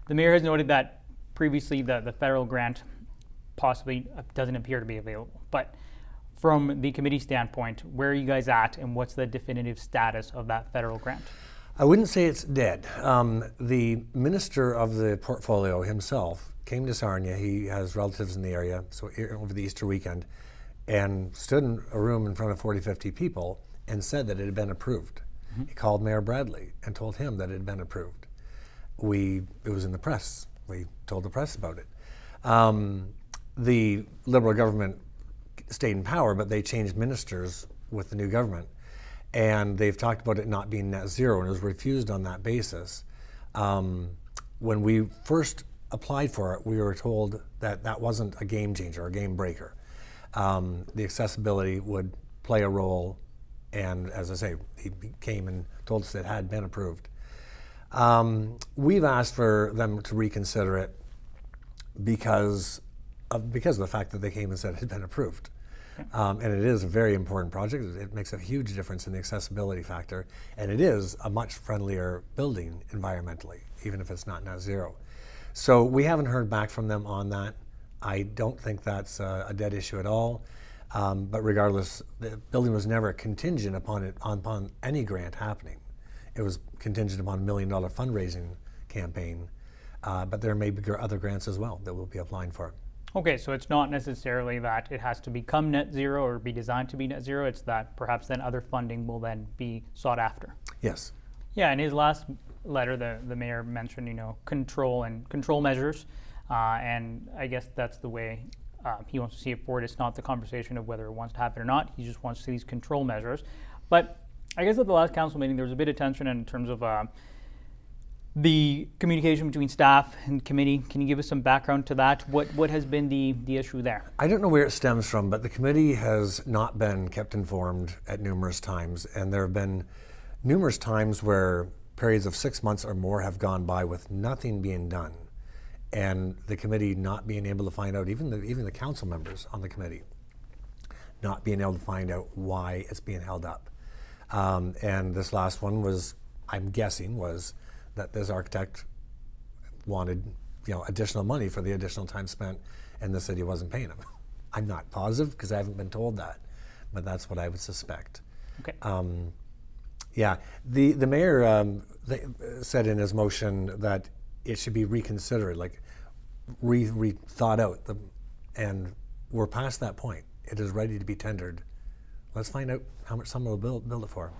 The mayor has noted that previously the federal grant possibly doesn't appear to be available. But from the committee standpoint, where are you guys at and what's the definitive status of that federal grant? I wouldn't say it's dead. The minister of the portfolio himself came to Sarnia. He has relatives in the area, so over the Easter weekend, and stood in a room in front of 40, 50 people and said that it had been approved. Mm-hmm. He called Mayor Bradley and told him that it had been approved. It was in the press. We told the press about it. The Liberal government stayed in power, but they changed ministers with the new government. And they've talked about it not being net zero, and it was refused on that basis. When we first applied for it, we were told that that wasn't a game changer, a game breaker. The accessibility would play a role, and as I say, he came and told us it had been approved. We've asked for them to reconsider it because of the fact that they came and said it had been approved. And it is a very important project. It makes a huge difference in the accessibility factor, and it is a much friendlier building environmentally, even if it's not net zero. So we haven't heard back from them on that. I don't think that's a dead issue at all. But regardless, the building was never contingent upon any grant happening. It was contingent upon $1 million fundraising campaign, but there may be other grants as well that we'll be applying for. Okay, so it's not necessarily that it has to become net zero or be designed to be net zero, it's that perhaps then other funding will then be sought after. Yes. Yeah, in his last letter, the mayor mentioned, control measures, and I guess that's the way he wants to see it forward. It's not the conversation of whether it wants to happen or not, he just wants to see these control measures. But I guess at the last council meeting, there was a bit of tension in terms of the communication between staff and committee. Can you give us some background to that? What has been the issue there? I don't know where it stems from, but the committee has not been kept informed at numerous times, and there have been numerous times where periods of 6 months or more have gone by with nothing being done, and the committee not being able to find out, even the council members on the committee, not being able to find out why it's being held up. And this last one was, I'm guessing, was that this architect wanted, additional money for the additional time spent, and the city wasn't paying him. I'm not positive because I haven't been told that, but that's what I would suspect. Okay. Yeah, the mayor said in his motion that it should be reconsidered, like thought out, and we're past that point. It is ready to be tendered. Let's find out how much someone will build it for.